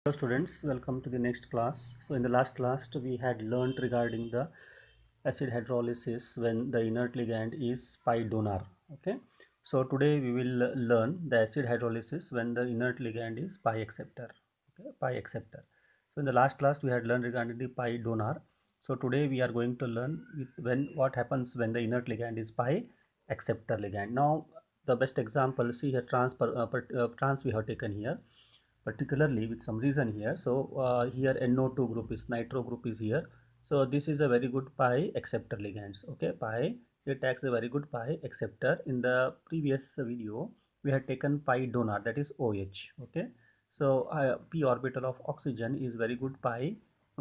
Hello students, welcome to the next class. So in the last class we had learned regarding the acid hydrolysis when the inert ligand is pi donor. Okay. So today we will learn the acid hydrolysis when the inert ligand is pi acceptor. Okay, pi acceptor. So in the last class we had learned regarding the pi donor. So today we are going to learn when what happens when the inert ligand is pi acceptor ligand. Now the best example, see here trans we have taken here particularly with some reason here. So here NO2 group is nitro group is here. So this is a very good pi acceptor ligands. Okay, pi, it acts a very good pi acceptor. In the previous video we had taken pi donor, that is OH. Okay, so p orbital of oxygen is very good pi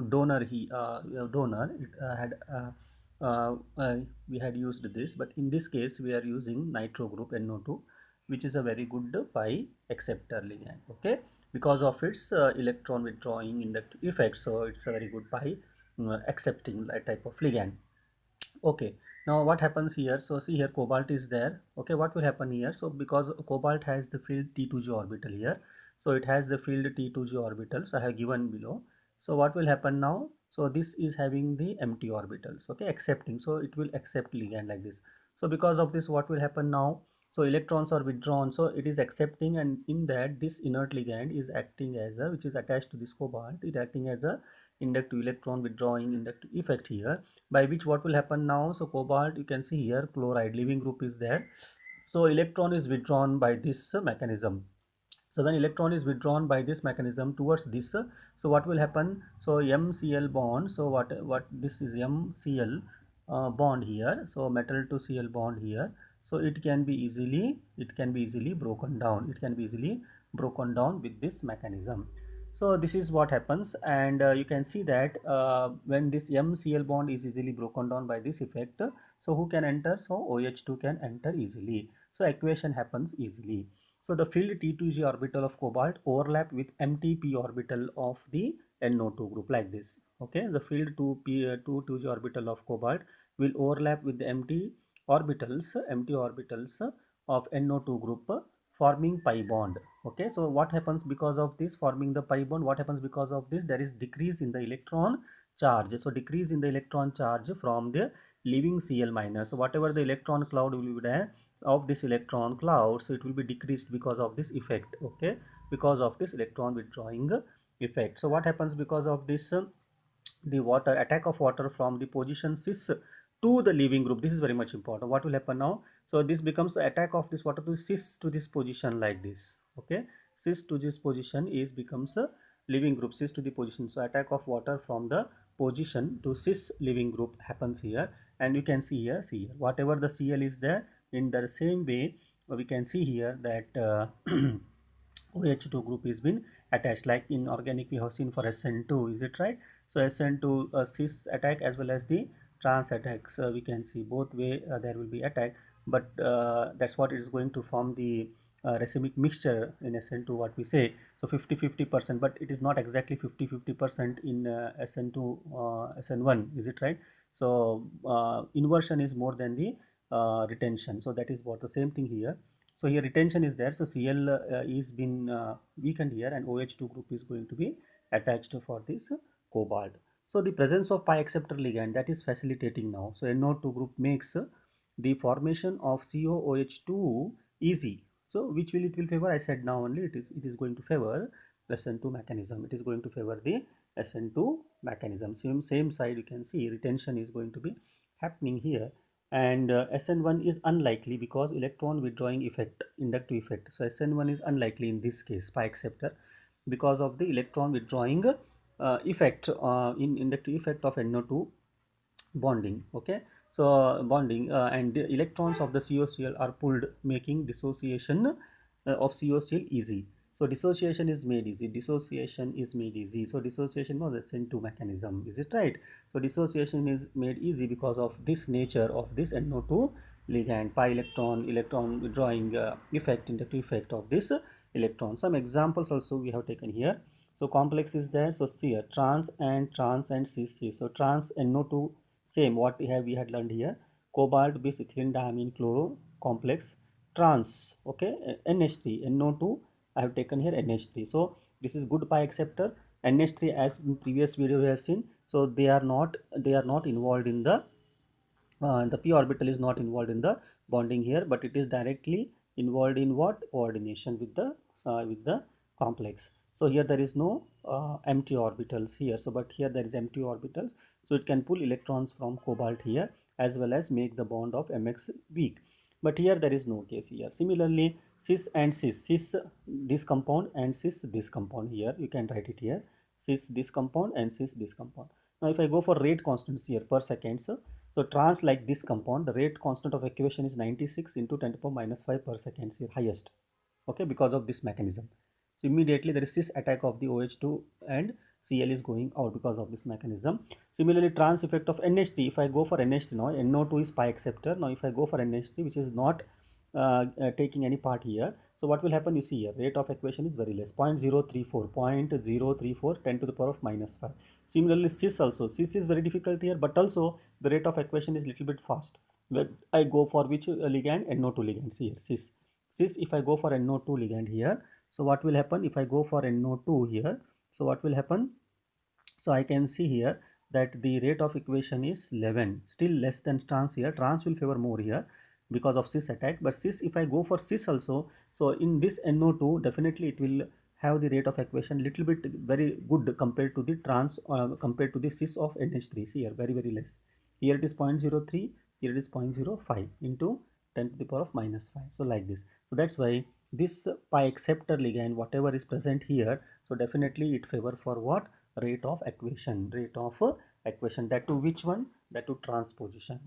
donor. Donor it had we had used this, but in this case we are using nitro group NO2, which is a very good pi acceptor ligand. Okay, because of its electron withdrawing inductive effect, so it's a very good pi accepting that type of ligand. Okay, now what happens here? So see here cobalt is there. Okay, what will happen here? So because cobalt has the field T2g orbital here, so it has the field T2g orbitals I have given below. So what will happen now? So this is having the empty orbitals, okay, accepting, so it will accept ligand like this. So because of this, what will happen now? So electrons are withdrawn, so it is accepting, and in that this inert ligand is acting as a, which is attached to this cobalt, it acting as a inductive electron withdrawing inductive effect here, by which what will happen now? So cobalt, you can see here chloride leaving group is there, so electron is withdrawn by this mechanism. So when electron is withdrawn by this mechanism towards this, so what will happen? So MCl bond, so what this is MCl bond here, so metal to Cl bond here, so it can be easily broken down, it can be easily broken down with this mechanism. So this is what happens, and you can see that when this MCl bond is easily broken down by this effect, so who can enter? So OH2 can enter easily, so equation happens easily. So the filled T2g orbital of cobalt overlap with empty p orbital of the NO2 group like this. Okay, the filled 2g orbital of cobalt will overlap with the empty orbitals of NO2 group, forming pi bond. Okay, so what happens because of this forming the pi bond? What happens because of this? There is decrease in the electron charge. So decrease in the electron charge from the leaving Cl minus. So whatever the electron cloud will be there of this electron cloud, so it will be decreased because of this effect. Okay, because of this electron withdrawing effect. So what happens because of this? The water attack of water from the position cis to the leaving group, this is very much important. What will happen now? So this becomes the attack of this water to cis to this position like this. Okay, cis to this position is becomes a leaving group, cis to the position. So attack of water from the position to cis leaving group happens here, and you can see here whatever the Cl is there, in the same way we can see here that OH2 group is been attached, like in organic we have seen for SN2, is it right? So SN2 cis attack as well as the trans attacks, we can see both way there will be attack, but that's what it is going to form the racemic mixture in SN2, what we say. So 50-50%, but it is not exactly 50-50% in SN2 SN1, is it right? So inversion is more than the retention, so that is what the same thing here. So here retention is there, so Cl is been weakened here, and OH2 group is going to be attached for this cobalt. So the presence of pi acceptor ligand, that is facilitating now. So NO2 group makes the formation of COOH2 easy. So which will it will favor? I said now only it is going to favor the SN2 mechanism. It is going to favor the SN2 mechanism. Same side you can see retention is going to be happening here, and SN1 is unlikely because electron withdrawing effect, inductive effect. So SN1 is unlikely in this case, pi acceptor, because of the electron withdrawing effect in inductive effect of NO2 bonding. Okay, so bonding and the electrons of the COCl are pulled, making dissociation of COCl easy. So dissociation is made easy, so dissociation was a SN2 mechanism, is it right? So dissociation is made easy because of this nature of this NO2 ligand, pi electron withdrawing effect, inductive effect of this electron. Some examples also we have taken here. So complex is there, so here trans and cis. So trans NO2, same what we had learned here, cobalt bis ethylene diamine chloro complex trans. Okay, NH3 NO2, I have taken here NH3. So This is good pi acceptor. NH3, as in previous video we have seen, so they are not involved in the p orbital is not involved in the bonding here, but it is directly involved in what? Coordination with the complex. So here there is no empty orbitals here, so but here there is empty orbitals, so it can pull electrons from cobalt here as well as make the bond of mx weak. But here there is no case here. Similarly, cis and cis this compound and cis this compound, here you can write it here, cis this compound and cis this compound. Now if I go for rate constants here per second, so trans like this compound, the rate constant of equation is 96 into 10 to the power minus 5 per second here, highest, okay, because of this mechanism. So immediately there is cis attack of the OH2 and Cl is going out because of this mechanism. Similarly, trans effect of NH3, if I go for NH3 now, NO2 is pi acceptor. Now if I go for NH3, which is not taking any part here, so what will happen? You see here, rate of equation is very less, 0.034, 10 to the power of minus 5. Similarly, cis also, cis is very difficult here, but also the rate of equation is little bit fast. When I go for which ligand? NO2 ligand. See here, cis if I go for NO2 ligand here, so what will happen if I go for NO2 here? So what will happen? So I can see here that the rate of equation is 11, still less than trans here. Trans will favor more here because of cis attack, but cis, if I go for cis also, so in this NO2 definitely it will have the rate of equation little bit very good compared to the trans, compared to the cis of NH3. See here, very less. Here it is 0.03, here it is 0.05 into 10 to the power of minus 5. So like this. So that's why this pi acceptor ligand, whatever is present here, so definitely it favor for what? Rate of equation, that to which one? That to transposition,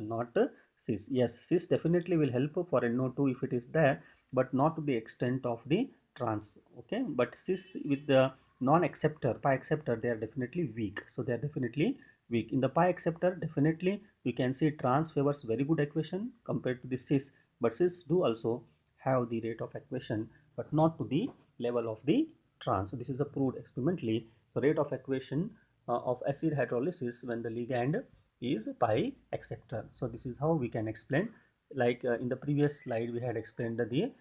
not cis. Yes, cis definitely will help for NO2 if it is there, but not to the extent of the trans, okay. But cis with the non-acceptor, pi acceptor, they are definitely weak. So they are definitely weak. In the pi acceptor, definitely we can see trans favors very good equation compared to the cis, but cis do also have the rate of equation, but not to the level of the trans. So this is proved experimentally. So rate of equation of acid hydrolysis when the ligand is pi acceptor. So this is how we can explain. Like in the previous slide we had explained the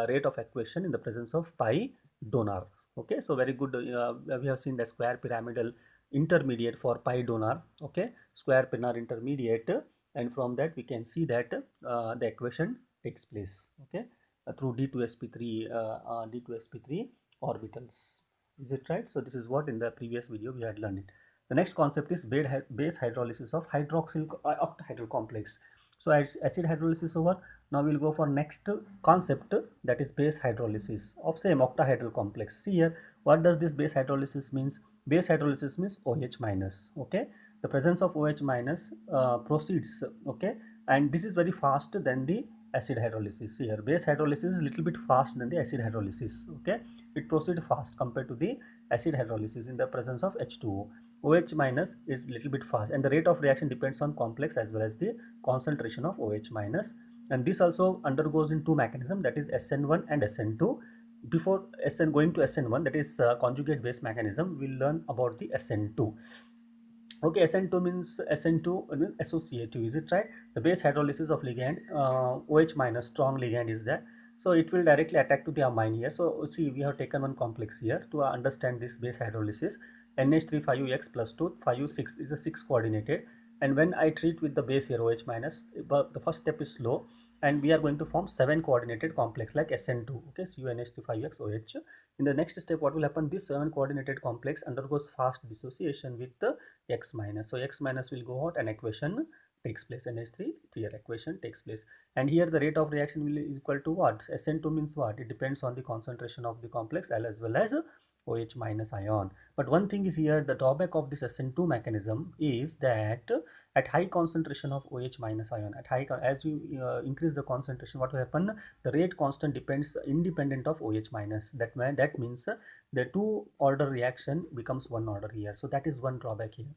rate of equation in the presence of pi donor. Okay, so very good. We have seen the square pyramidal intermediate for pi donor. Okay, square planar intermediate, and from that we can see that the equation takes place. Okay, through D2sp3 orbitals. Is it right? So this is what in the previous video we had learned it. The next concept is base hydrolysis of hydroxyl octahedral complex. So as acid hydrolysis over, now we'll go for next concept, that is base hydrolysis of same octahedral complex. See here, what does this base hydrolysis means? Base hydrolysis means OH minus. Okay, the presence of OH minus proceeds. Okay, and this is very fast than the acid hydrolysis. Here base hydrolysis is little bit fast than the acid hydrolysis. Okay, it proceeds fast compared to the acid hydrolysis in the presence of H2O. OH minus is little bit fast, and the rate of reaction depends on complex as well as the concentration of OH minus, and this also undergoes in two mechanisms, that is SN1 and SN2. Before going to SN1, that is conjugate base mechanism, we'll learn about the SN2. Okay, SN2 means associative, is it right? The base hydrolysis of ligand, OH minus strong ligand is there, so it will directly attack to the amine here. So see, we have taken one complex here to understand this base hydrolysis. NH3 5UX plus 2 5U6 is a 6 coordinated, and when I treat with the base here OH minus, but the first step is slow, and we are going to form 7 coordinated complex like SN2. Okay, CuNH3 5UX OH. In the next step, what will happen? This 7 coordinated complex undergoes fast dissociation with the X minus. So X minus will go out and equation takes place. NH3 here equation takes place, and here the rate of reaction will is equal to what? SN2 means what? It depends on the concentration of the complex as well as OH minus ion. But one thing is here, the drawback of this SN2 mechanism is that at high concentration of OH minus ion, at high, as you increase the concentration, what will happen? The rate constant depends independent of OH minus. That means the two order reaction becomes one order here. So that is one drawback here,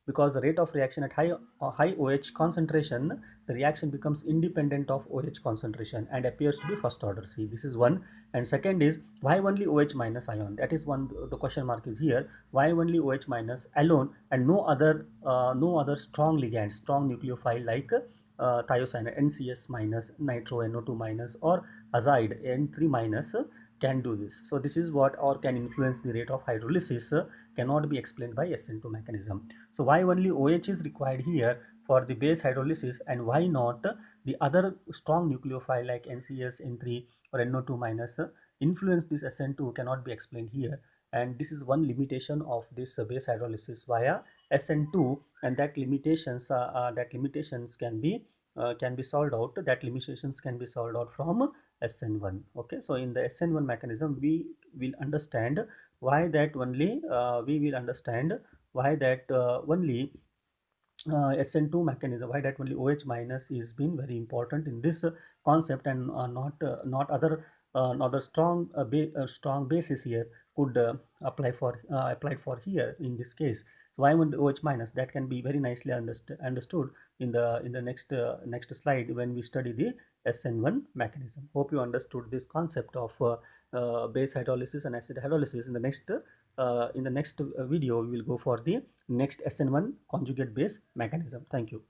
because the rate of reaction at high OH concentration, the reaction becomes independent of OH concentration and appears to be first order. See, this is one. And second is, why only OH minus ion? That is one, the question mark is here. Why only OH minus alone and no other strong ligand, strong nucleophile like thiocyanate NCS minus, nitro NO2 minus, or azide N3 minus, can do this. So this is what or can influence the rate of hydrolysis cannot be explained by SN2 mechanism. So why only OH is required here for the base hydrolysis, and why not the other strong nucleophile like NCS, N3 or NO2 minus influence this SN2 cannot be explained here. And this is one limitation of this base hydrolysis via SN2, and that limitations can be solved out. That limitations can be solved out from SN1. Okay, so in the SN1 mechanism, we will understand why that only only SN2 mechanism, why that only OH minus is been very important in this concept, and not other strong basis here could applied for here in this case. So why only OH minus, that can be very nicely understood in the next slide when we study the SN1 mechanism. Hope you understood this concept of base hydrolysis and acid hydrolysis. In the next video, we will go for the next SN1 conjugate base mechanism. Thank you.